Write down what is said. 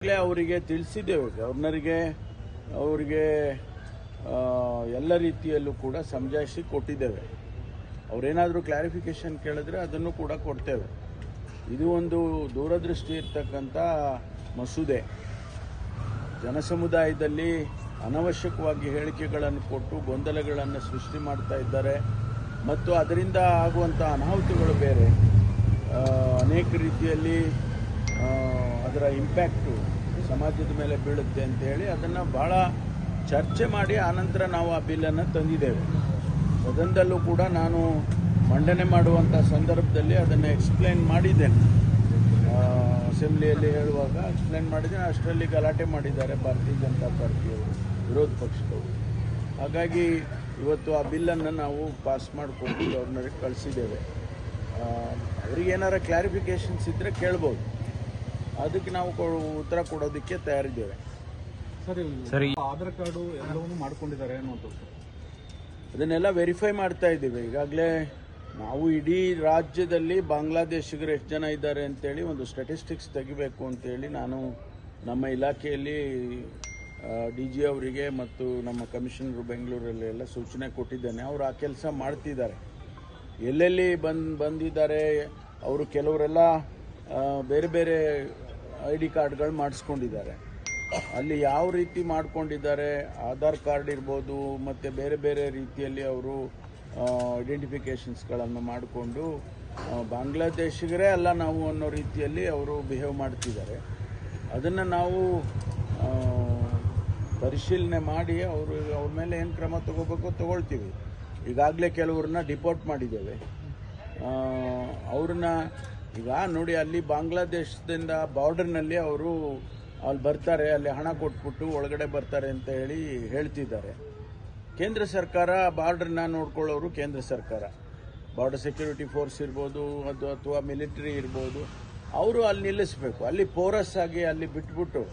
ಅವರಿಗೆ ತಿಳಿಸಿದ್ದೇವೆ. ಗವರ್ನರ್ಗೆ ಅವರಿಗೆ ಎಲ್ಲ ರೀತಿಯಲ್ಲೂ ಕೂಡ ಸಮಜಾಯಿಷಿ ಕೊಟ್ಟಿದ್ದೇವೆ. ಅವರೇನಾದರೂ ಕ್ಲಾರಿಫಿಕೇಶನ್ ಕೇಳಿದ್ರೆ ಅದನ್ನು ಕೂಡ ಕೊಡ್ತೇವೆ. ಇದು ಒಂದು ದೂರದೃಷ್ಟಿ ಇರ್ತಕ್ಕಂಥ ಮಸೂದೆ. ಜನಸಮುದಾಯದಲ್ಲಿ ಅನವಶ್ಯಕವಾಗಿ ಹೇಳಿಕೆಗಳನ್ನು ಕೊಟ್ಟು ಗೊಂದಲಗಳನ್ನು ಸೃಷ್ಟಿ ಮಾಡ್ತಾ ಇದ್ದಾರೆ ಮತ್ತು ಅದರಿಂದ ಆಗುವಂಥ ಅನಾಹುತಗಳು ಬೇರೆ. ಅನೇಕ ರೀತಿಯಲ್ಲಿ ಅದರ ಇಂಪ್ಯಾಕ್ಟು ಸಮಾಜದ ಮೇಲೆ ಬೀಳುತ್ತೆ ಅಂತೇಳಿ ಅದನ್ನು ಭಾಳ ಚರ್ಚೆ ಮಾಡಿ ಆನಂತರ ನಾವು ಆ ಬಿಲ್ಲನ್ನು ತಂದಿದ್ದೇವೆ. ಸದನದಲ್ಲೂ ಕೂಡ ನಾನು ಮಂಡನೆ ಮಾಡುವಂಥ ಸಂದರ್ಭದಲ್ಲಿ ಅದನ್ನು ಎಕ್ಸ್ಪ್ಲೇನ್ ಮಾಡಿದ್ದೇನೆ. ಅಸೆಂಬ್ಲಿಯಲ್ಲಿ ಹೇಳುವಾಗ ಎಕ್ಸ್ಪ್ಲೇನ್ ಮಾಡಿದ್ದೇನೆ. ಅಷ್ಟರಲ್ಲಿ ಗಲಾಟೆ ಮಾಡಿದ್ದಾರೆ ಭಾರತೀಯ ಜನತಾ ಪಾರ್ಟಿಯವರು, ವಿರೋಧ ಪಕ್ಷದವರು. ಹಾಗಾಗಿ ಇವತ್ತು ಆ ಬಿಲ್ಲನ್ನು ನಾವು ಪಾಸ್ ಮಾಡಿಕೊಂಡು ಗವರ್ನರ್ಗೆ ಕಳಿಸಿದ್ದೇವೆ. ಅವರಿಗೇನಾರ ಕ್ಲಾರಿಫಿಕೇಷನ್ಸ್ ಇದ್ದರೆ ಕೇಳ್ಬೋದು. ಅದಕ್ಕೆ ನಾವು ಉತ್ತರ ಕೊಡೋದಕ್ಕೆ ತಯಾರಿದ್ದೇವೆ. ಸರಿ, ಆಧಾರ್ ಕಾರ್ಡು ಎಲ್ಲವನ್ನೂ ಮಾಡ್ಕೊಂಡಿದ್ದಾರೆ ಅನ್ನುವಂಥದ್ದು, ಅದನ್ನೆಲ್ಲ ವೆರಿಫೈ ಮಾಡ್ತಾ ಇದ್ದೀವಿ. ಈಗಾಗಲೇ ನಾವು ಇಡೀ ರಾಜ್ಯದಲ್ಲಿ ಬಾಂಗ್ಲಾದೇಶಿಗರು ಎಷ್ಟು ಜನ ಇದ್ದಾರೆ ಅಂತೇಳಿ ಒಂದು ಸ್ಟ್ಯಾಟಿಸ್ಟಿಕ್ಸ್ ತೆಗಿಬೇಕು ಅಂತೇಳಿ ನಾನು ನಮ್ಮ ಇಲಾಖೆಯಲ್ಲಿ DG ಅವರಿಗೆ ಮತ್ತು ನಮ್ಮ ಕಮಿಷನರು ಬೆಂಗಳೂರಲ್ಲಿ ಎಲ್ಲ ಸೂಚನೆ ಕೊಟ್ಟಿದ್ದೇನೆ. ಅವರು ಆ ಕೆಲಸ ಮಾಡ್ತಿದ್ದಾರೆ. ಎಲ್ಲೆಲ್ಲಿ ಬಂದಿದ್ದಾರೆ ಅವರು ಕೆಲವರೆಲ್ಲ ಬೇರೆ ಬೇರೆ ID ಕಾರ್ಡ್ಗಳು ಮಾಡಿಸ್ಕೊಂಡಿದ್ದಾರೆ. ಅಲ್ಲಿ ಯಾವ ರೀತಿ ಮಾಡ್ಕೊಂಡಿದ್ದಾರೆ, ಆಧಾರ್ ಕಾರ್ಡ್ ಇರ್ಬೋದು ಮತ್ತು ಬೇರೆ ಬೇರೆ ರೀತಿಯಲ್ಲಿ ಅವರು ಐಡೆಂಟಿಫಿಕೇಷನ್ಸ್ಗಳನ್ನು ಮಾಡಿಕೊಂಡು ಬಾಂಗ್ಲಾದೇಶಿಗರೇ ಅಲ್ಲ ನಾವು ಅನ್ನೋ ರೀತಿಯಲ್ಲಿ ಅವರು ಬಿಹೇವ್ ಮಾಡ್ತಿದ್ದಾರೆ. ಅದನ್ನು ನಾವು ಪರಿಶೀಲನೆ ಮಾಡಿ ಅವ್ರ ಮೇಲೆ ಏನು ಕ್ರಮ ತಗೋಬೇಕೋ ತಗೊಳ್ತೀವಿ. ಈಗಾಗಲೇ ಕೆಲವ್ರನ್ನ ಡಿಪೋರ್ಟ್ ಮಾಡಿದ್ದೇವೆ. ಅವ್ರನ್ನ ಈಗ ನೋಡಿ, ಅಲ್ಲಿ ಬಾಂಗ್ಲಾದೇಶದಿಂದ ಬಾರ್ಡರ್ನಲ್ಲಿ ಅವರು ಅಲ್ಲಿ ಬರ್ತಾರೆ, ಅಲ್ಲಿ ಹಣ ಕೊಟ್ಬಿಟ್ಟು ಒಳಗಡೆ ಬರ್ತಾರೆ ಅಂತ ಹೇಳ್ತಿದ್ದಾರೆ. ಕೇಂದ್ರ ಸರ್ಕಾರ ಬಾರ್ಡರ್ನ ನೋಡ್ಕೊಳ್ಳೋರು ಕೇಂದ್ರ ಸರ್ಕಾರ, ಬಾರ್ಡರ್ ಸೆಕ್ಯೂರಿಟಿ ಫೋರ್ಸ್ ಇರ್ಬೋದು ಅಥವಾ ಮಿಲಿಟರಿ ಇರ್ಬೋದು, ಅವರು ಅಲ್ಲಿ ನಿಲ್ಲಿಸಬೇಕು. ಅಲ್ಲಿ ಪೋರಸ್ ಆಗಿ ಅಲ್ಲಿ ಬಿಟ್ಬಿಟ್ಟು